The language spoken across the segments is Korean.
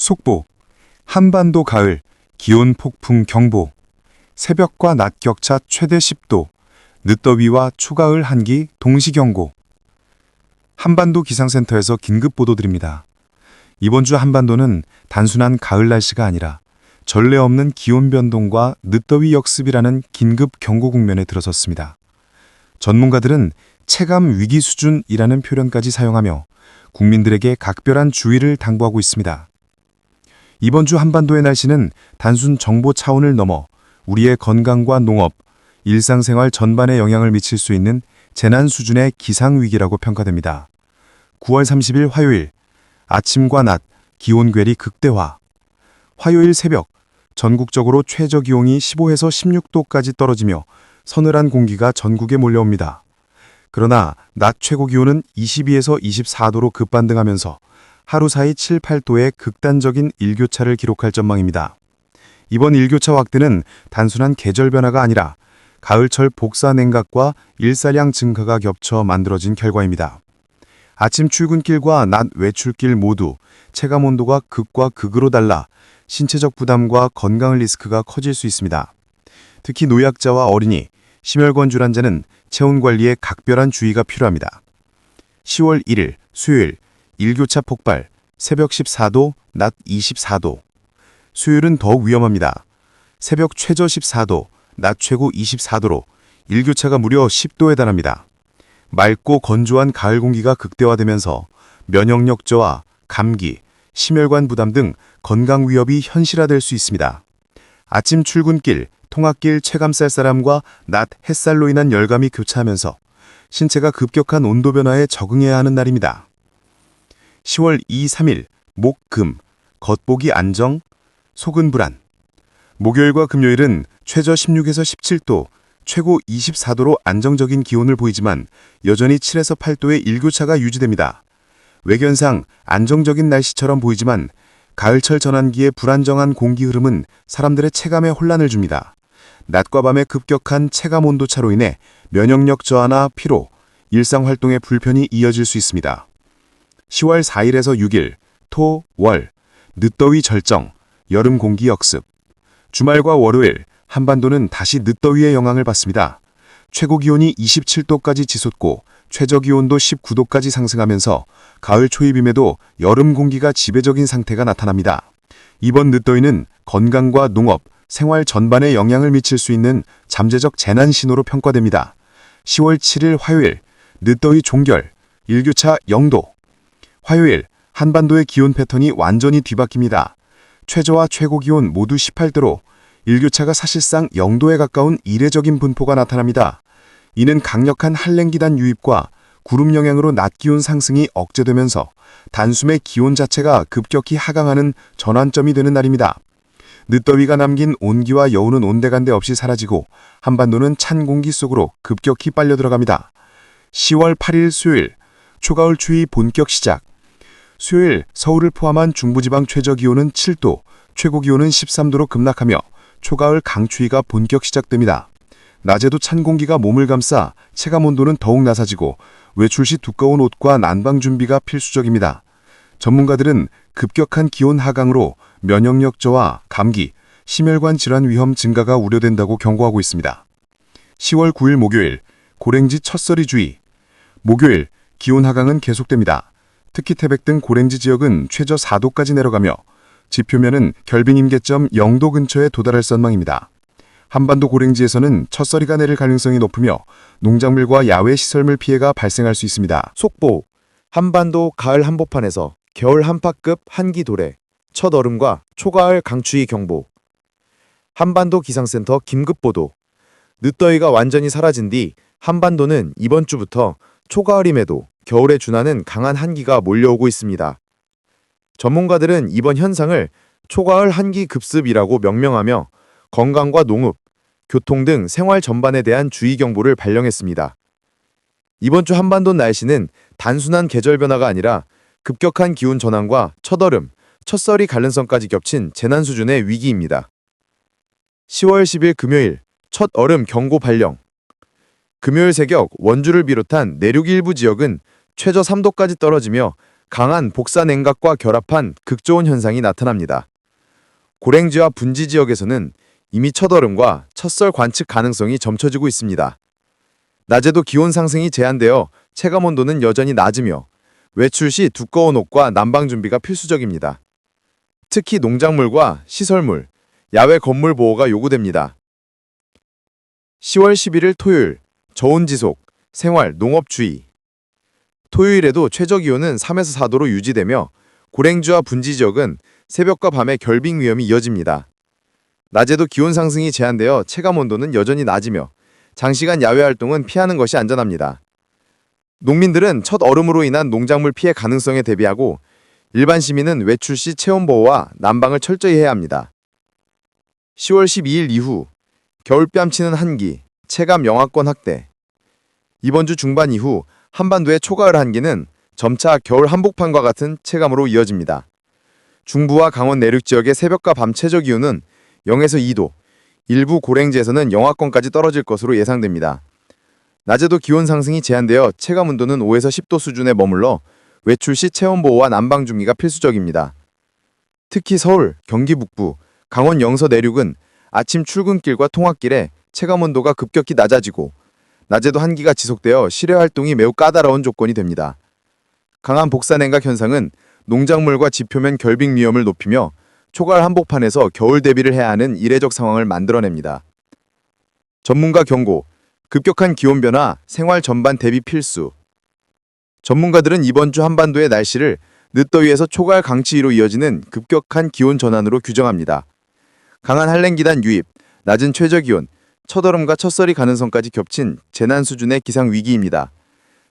속보, 한반도 가을, 기온 폭풍 경보, 새벽과 낮 격차 최대 10도, 늦더위와 초가을 한기 동시 경고. 한반도 기상센터에서 긴급 보도드립니다. 이번 주 한반도는 단순한 가을 날씨가 아니라 전례 없는 기온 변동과 늦더위 역습이라는 긴급 경고 국면에 들어섰습니다. 전문가들은 체감 위기 수준이라는 표현까지 사용하며 국민들에게 각별한 주의를 당부하고 있습니다. 이번 주 한반도의 날씨는 단순 정보 차원을 넘어 우리의 건강과 농업, 일상생활 전반에 영향을 미칠 수 있는 재난 수준의 기상위기라고 평가됩니다. 9월 30일 화요일, 아침과 낮, 기온 괴리 극대화. 화요일 새벽, 전국적으로 최저기온이 15에서 16도까지 떨어지며 서늘한 공기가 전국에 몰려옵니다. 그러나 낮 최고기온은 22에서 24도로 급반등하면서 하루 사이 7, 8도의 극단적인 일교차를 기록할 전망입니다. 이번 일교차 확대는 단순한 계절 변화가 아니라 가을철 복사 냉각과 일사량 증가가 겹쳐 만들어진 결과입니다. 아침 출근길과 낮 외출길 모두 체감 온도가 극과 극으로 달라 신체적 부담과 건강 리스크가 커질 수 있습니다. 특히 노약자와 어린이, 심혈관 질환자는 체온 관리에 각별한 주의가 필요합니다. 10월 1일 수요일 일교차 폭발, 새벽 14도, 낮 24도. 수요일은 더욱 위험합니다. 새벽 최저 14도, 낮 최고 24도로 일교차가 무려 10도에 달합니다. 맑고 건조한 가을 공기가 극대화되면서 면역력 저하, 감기, 심혈관 부담 등 건강 위협이 현실화될 수 있습니다. 아침 출근길, 통학길 체감 쌀쌀함과 낮 햇살로 인한 열감이 교차하면서 신체가 급격한 온도 변화에 적응해야 하는 날입니다. 10월 2, 3일 목, 금, 겉보기 안정, 속은 불안. 목요일과 금요일은 최저 16에서 17도, 최고 24도로 안정적인 기온을 보이지만 여전히 7에서 8도의 일교차가 유지됩니다. 외견상 안정적인 날씨처럼 보이지만 가을철 전환기의 불안정한 공기 흐름은 사람들의 체감에 혼란을 줍니다. 낮과 밤의 급격한 체감 온도차로 인해 면역력 저하나 피로, 일상활동의 불편이 이어질 수 있습니다. 10월 4일에서 6일, 토, 월, 늦더위 절정, 여름 공기 역습. 주말과 월요일, 한반도는 다시 늦더위의 영향을 받습니다. 최고 기온이 27도까지 치솟고 최저 기온도 19도까지 상승하면서 가을 초입임에도 여름 공기가 지배적인 상태가 나타납니다. 이번 늦더위는 건강과 농업, 생활 전반에 영향을 미칠 수 있는 잠재적 재난 신호로 평가됩니다. 10월 7일 화요일, 늦더위 종결, 일교차 0도. 화요일, 한반도의 기온 패턴이 완전히 뒤바뀝니다. 최저와 최고 기온 모두 18도로 일교차가 사실상 0도에 가까운 이례적인 분포가 나타납니다. 이는 강력한 한랭기단 유입과 구름 영향으로 낮 기온 상승이 억제되면서 단숨에 기온 자체가 급격히 하강하는 전환점이 되는 날입니다. 늦더위가 남긴 온기와 여운은 온데간데 없이 사라지고 한반도는 찬 공기 속으로 급격히 빨려 들어갑니다. 10월 8일 수요일, 초가을 추위 본격 시작. 수요일 서울을 포함한 중부지방 최저기온은 7도, 최고기온은 13도로 급락하며 초가을 강추위가 본격 시작됩니다. 낮에도 찬 공기가 몸을 감싸 체감온도는 더욱 낮아지고 외출 시 두꺼운 옷과 난방 준비가 필수적입니다. 전문가들은 급격한 기온 하강으로 면역력 저하, 감기, 심혈관 질환 위험 증가가 우려된다고 경고하고 있습니다. 10월 9일 목요일, 고랭지 첫서리 주의. 목요일, 기온 하강은 계속됩니다. 특히 태백 등 고랭지 지역은 최저 4도까지 내려가며 지표면은 결빙 임계점 0도 근처에 도달할 전망입니다. 한반도 고랭지에서는 첫서리가 내릴 가능성이 높으며 농작물과 야외 시설물 피해가 발생할 수 있습니다. 속보, 한반도 가을 한복판에서 겨울 한파급 한기 도래, 첫 얼음과 초가을 강추위 경보. 한반도 기상센터 긴급 보도. 늦더위가 완전히 사라진 뒤 한반도는 이번 주부터 초가을임에도 겨울에 준하는 강한 한기가 몰려오고 있습니다. 전문가들은 이번 현상을 초가을 한기 급습이라고 명명하며 건강과 농업, 교통 등 생활 전반에 대한 주의 경보를 발령했습니다. 이번 주 한반도 날씨는 단순한 계절 변화가 아니라 급격한 기온 전환과 첫얼음, 첫서리 가능성까지 겹친 재난 수준의 위기입니다. 10월 10일 금요일, 첫 얼음 경고 발령. 금요일 새벽 원주를 비롯한 내륙 일부 지역은 최저 3도까지 떨어지며 강한 복사 냉각과 결합한 극저온 현상이 나타납니다. 고랭지와 분지 지역에서는 이미 첫얼음과 첫설 관측 가능성이 점쳐지고 있습니다. 낮에도 기온 상승이 제한되어 체감 온도는 여전히 낮으며 외출 시 두꺼운 옷과 난방 준비가 필수적입니다. 특히 농작물과 시설물, 야외 건물 보호가 요구됩니다. 10월 11일 토요일, 저온 지속, 생활, 농업 주의. 토요일에도 최저 기온은 3에서 4도로 유지되며 고랭지와 분지 지역은 새벽과 밤에 결빙 위험이 이어집니다. 낮에도 기온 상승이 제한되어 체감 온도는 여전히 낮으며 장시간 야외 활동은 피하는 것이 안전합니다. 농민들은 첫 얼음으로 인한 농작물 피해 가능성에 대비하고 일반 시민은 외출 시 체온 보호와 난방을 철저히 해야 합니다. 10월 12일 이후 겨울 뺨치는 한기, 체감 영하권 확대. 이번 주 중반 이후 한반도의 초가을 한기는 점차 겨울 한복판과 같은 체감으로 이어집니다. 중부와 강원 내륙 지역의 새벽과 밤 최저 기온은 0에서 2도, 일부 고랭지에서는 영하권까지 떨어질 것으로 예상됩니다. 낮에도 기온 상승이 제한되어 체감 온도는 5에서 10도 수준에 머물러 외출 시 체온 보호와 난방 준비가 필수적입니다. 특히 서울, 경기 북부, 강원 영서 내륙은 아침 출근길과 통학길에 체감 온도가 급격히 낮아지고 낮에도 한기가 지속되어 실외 활동이 매우 까다로운 조건이 됩니다. 강한 복사 냉각 현상은 농작물과 지표면 결빙 위험을 높이며 초가을 한복판에서 겨울 대비를 해야 하는 이례적 상황을 만들어냅니다. 전문가 경고, 급격한 기온 변화, 생활 전반 대비 필수. 전문가들은 이번 주 한반도의 날씨를 늦더위에서 초가을 강추위로 이어지는 급격한 기온 전환으로 규정합니다. 강한 한랭기단 유입, 낮은 최저 기온, 첫얼음과 첫설이 가능성까지 겹친 재난 수준의 기상 위기입니다.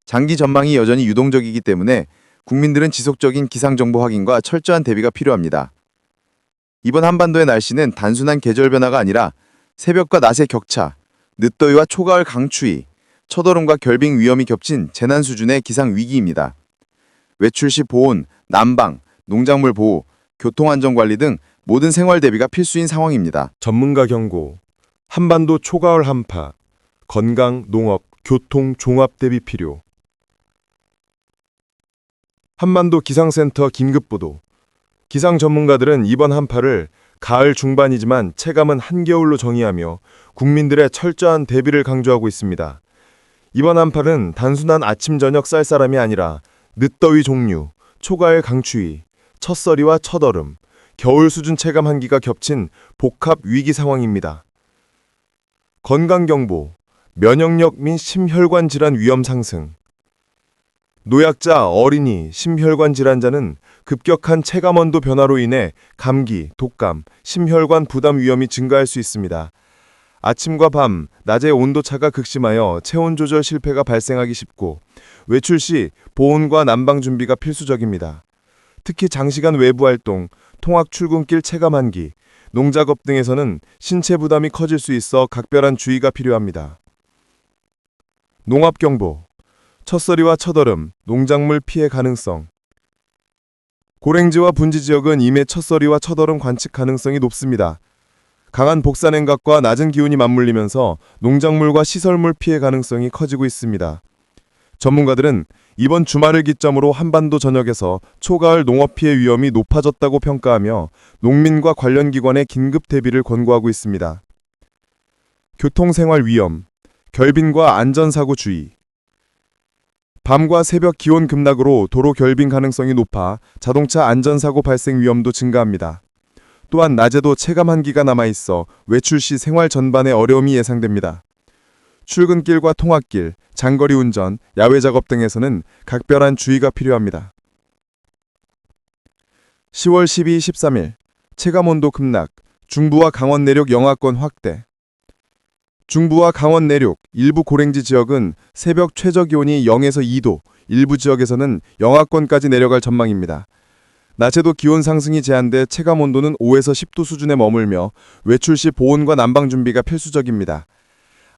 장기 전망이 여전히 유동적이기 때문에 국민들은 지속적인 기상정보 확인과 철저한 대비가 필요합니다. 이번 한반도의 날씨는 단순한 계절 변화가 아니라 새벽과 낮의 격차, 늦더위와 초가을 강추위, 첫얼음과 결빙 위험이 겹친 재난 수준의 기상 위기입니다. 외출 시 보온, 난방, 농작물 보호, 교통안전관리 등 모든 생활 대비가 필수인 상황입니다. 전문가 경고, 한반도 초가을 한파, 건강, 농업, 교통 종합 대비 필요. 한반도 기상센터 긴급보도. 기상 전문가들은 이번 한파를 가을 중반이지만 체감은 한겨울로 정의하며 국민들의 철저한 대비를 강조하고 있습니다. 이번 한파는 단순한 아침 저녁 쌀쌀함이 아니라 늦더위 종류, 초가을 강추위, 첫서리와 첫얼음, 겨울 수준 체감 한기가 겹친 복합 위기 상황입니다. 건강경보, 면역력 및 심혈관 질환 위험 상승. 노약자, 어린이, 심혈관 질환자는 급격한 체감온도 변화로 인해 감기, 독감, 심혈관 부담 위험이 증가할 수 있습니다. 아침과 밤, 낮의 온도차가 극심하여 체온 조절 실패가 발생하기 쉽고 외출 시 보온과 난방 준비가 필수적입니다. 특히 장시간 외부 활동, 통학 출근길 체감 한기, 농작업 등에서는 신체 부담이 커질 수 있어 각별한 주의가 필요합니다. 농업경보, 첫서리와 첫얼음, 농작물 피해 가능성. 고랭지와 분지 지역은 이미 첫서리와 첫얼음 관측 가능성이 높습니다. 강한 복사 냉각과 낮은 기온이 맞물리면서 농작물과 시설물 피해 가능성이 커지고 있습니다. 전문가들은 이번 주말을 기점으로 한반도 전역에서 초가을 농업 피해 위험이 높아졌다고 평가하며 농민과 관련 기관의 긴급 대비를 권고하고 있습니다. 교통생활 위험, 결빙과 안전사고 주의. 밤과 새벽 기온 급락으로 도로 결빙 가능성이 높아 자동차 안전사고 발생 위험도 증가합니다. 또한 낮에도 체감 한기가 남아있어 외출 시 생활 전반에 어려움이 예상됩니다. 출근길과 통학길, 장거리 운전, 야외 작업 등에서는 각별한 주의가 필요합니다. 10월 12, 13일 체감온도 급락, 중부와 강원 내륙 영하권 확대. 중부와 강원 내륙, 일부 고랭지 지역은 새벽 최저 기온이 0에서 2도, 일부 지역에서는 영하권까지 내려갈 전망입니다. 낮에도 기온 상승이 제한돼 체감 온도는 5에서 10도 수준에 머물며 외출 시 보온과 난방 준비가 필수적입니다.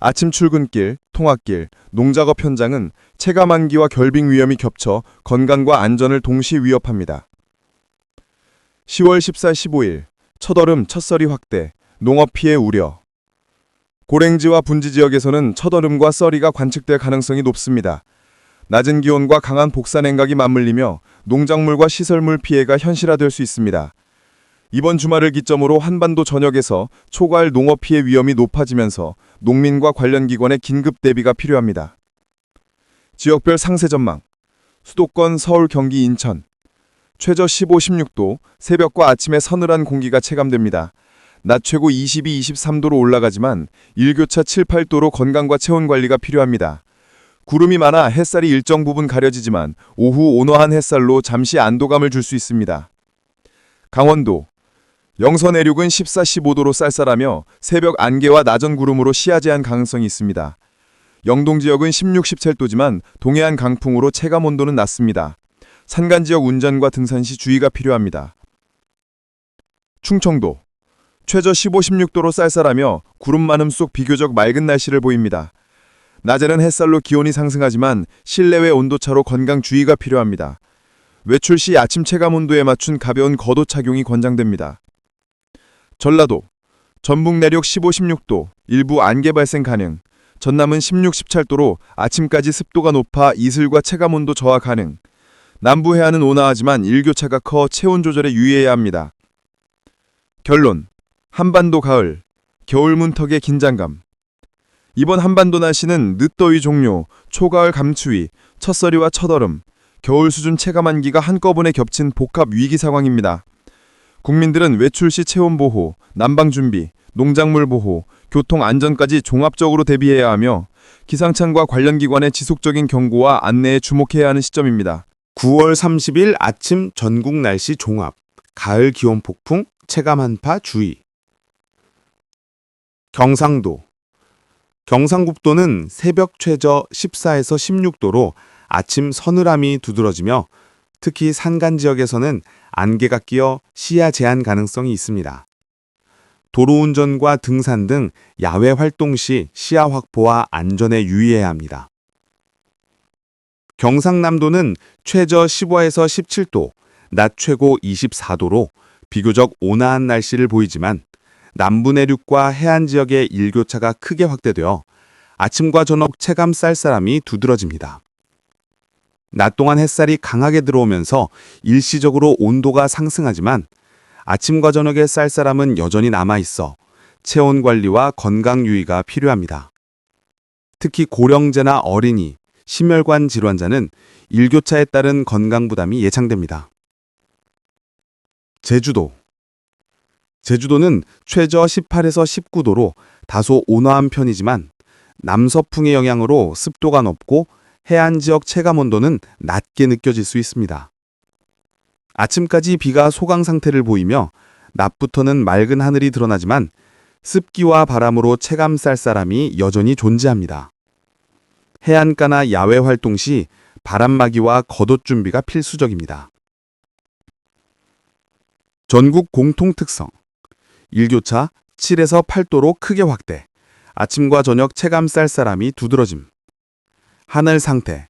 아침 출근길, 통학길, 농작업 현장은 체감 한기와 결빙 위험이 겹쳐 건강과 안전을 동시에 위협합니다. 10월 14, 15일 첫얼음, 첫서리 확대, 농업 피해 우려. 고랭지와 분지 지역에서는 첫얼음과 써리가 관측될 가능성이 높습니다. 낮은 기온과 강한 복사냉각이 맞물리며 농작물과 시설물 피해가 현실화될 수 있습니다. 이번 주말을 기점으로 한반도 전역에서 초가을 농업 피해 위험이 높아지면서 농민과 관련 기관의 긴급 대비가 필요합니다. 지역별 상세 전망. 수도권 서울, 경기, 인천. 최저 15, 16도, 새벽과 아침에 서늘한 공기가 체감됩니다. 낮 최고 22, 23도로 올라가지만 일교차 7, 8도로 건강과 체온 관리가 필요합니다. 구름이 많아 햇살이 일정 부분 가려지지만 오후 온화한 햇살로 잠시 안도감을 줄 수 있습니다. 강원도. 영서 내륙은 14, 15도로 쌀쌀하며 새벽 안개와 낮은 구름으로 시야 제한 가능성이 있습니다. 영동 지역은 16, 17도지만 동해안 강풍으로 체감 온도는 낮습니다. 산간 지역 운전과 등산 시 주의가 필요합니다. 충청도. 최저 15, 16도로 쌀쌀하며 구름 많음 속 비교적 맑은 날씨를 보입니다. 낮에는 햇살로 기온이 상승하지만 실내외 온도차로 건강 주의가 필요합니다. 외출 시 아침 체감 온도에 맞춘 가벼운 겉옷 착용이 권장됩니다. 전라도. 전북 내륙 15, 16도, 일부 안개 발생 가능. 전남은 16, 17도로 아침까지 습도가 높아 이슬과 체감 온도 저하 가능. 남부 해안은 온화하지만 일교차가 커 체온 조절에 유의해야 합니다. 결론. 한반도 가을. 겨울 문턱의 긴장감. 이번 한반도 날씨는 늦더위 종료, 초가을 감추위, 첫서리와 첫얼음, 겨울 수준 체감 한기가 한꺼번에 겹친 복합 위기 상황입니다. 국민들은 외출 시 체온 보호, 난방 준비, 농작물 보호, 교통 안전까지 종합적으로 대비해야 하며 기상청과 관련 기관의 지속적인 경고와 안내에 주목해야 하는 시점입니다. 9월 30일 아침 전국 날씨 종합. 가을 기온 폭풍, 체감 한파 주의. 경상도. 경상북도는 새벽 최저 14에서 16도로 아침 서늘함이 두드러지며 특히 산간 지역에서는 안개가 끼어 시야 제한 가능성이 있습니다. 도로 운전과 등산 등 야외 활동 시 시야 확보와 안전에 유의해야 합니다. 경상남도는 최저 15에서 17도, 낮 최고 24도로 비교적 온화한 날씨를 보이지만 남부 내륙과 해안 지역의 일교차가 크게 확대되어 아침과 저녁 체감 쌀쌀함이 두드러집니다. 낮 동안 햇살이 강하게 들어오면서 일시적으로 온도가 상승하지만 아침과 저녁의 쌀쌀함은 여전히 남아있어 체온 관리와 건강 유의가 필요합니다. 특히 고령자나 어린이, 심혈관 질환자는 일교차에 따른 건강 부담이 예상됩니다. 제주도. 제주도는 최저 18에서 19도로 다소 온화한 편이지만 남서풍의 영향으로 습도가 높고 해안 지역 체감 온도는 낮게 느껴질 수 있습니다. 아침까지 비가 소강 상태를 보이며 낮부터는 맑은 하늘이 드러나지만 습기와 바람으로 체감 쌀쌀함이 여전히 존재합니다. 해안가나 야외 활동 시 바람막이와 겉옷 준비가 필수적입니다. 전국 공통 특성. 일교차 7에서 8도로 크게 확대. 아침과 저녁 체감 쌀쌀함이 두드러짐. 하늘 상태.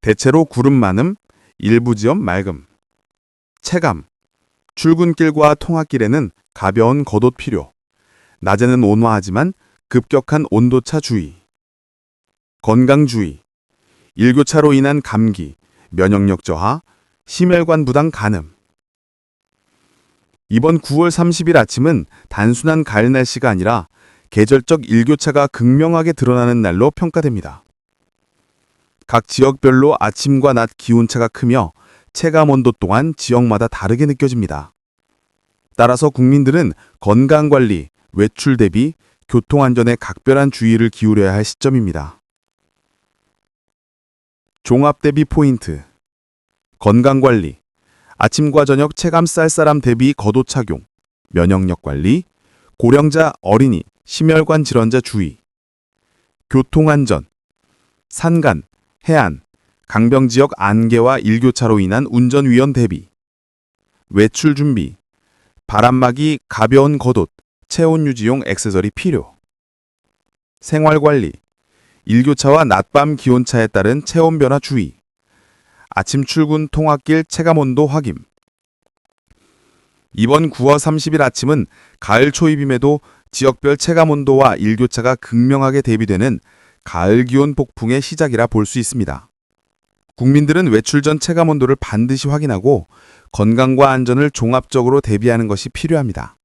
대체로 구름 많음, 일부 지역 맑음. 체감. 출근길과 통학길에는 가벼운 겉옷 필요. 낮에는 온화하지만 급격한 온도차 주의. 건강 주의. 일교차로 인한 감기, 면역력 저하, 심혈관 부담 가능. 이번 9월 30일 아침은 단순한 가을 날씨가 아니라 계절적 일교차가 극명하게 드러나는 날로 평가됩니다. 각 지역별로 아침과 낮 기온차가 크며 체감 온도 또한 지역마다 다르게 느껴집니다. 따라서 국민들은 건강관리, 외출 대비, 교통안전에 각별한 주의를 기울여야 할 시점입니다. 종합 대비 포인트. 건강관리. 아침과 저녁 체감 쌀쌀함 대비 겉옷 착용. 면역력 관리. 고령자, 어린이, 심혈관 질환자 주의. 교통안전. 산간, 해안, 강병 지역 안개와 일교차로 인한 운전 위험 대비. 외출 준비. 바람막이, 가벼운 겉옷, 체온 유지용 액세서리 필요. 생활관리. 일교차와 낮밤 기온차에 따른 체온 변화 주의. 아침 출근 통학길 체감온도 확인. 이번 9월 30일 아침은 가을 초입임에도 지역별 체감온도와 일교차가 극명하게 대비되는 가을 기온 폭풍의 시작이라 볼 수 있습니다. 국민들은 외출 전 체감 온도를 반드시 확인하고 건강과 안전을 종합적으로 대비하는 것이 필요합니다.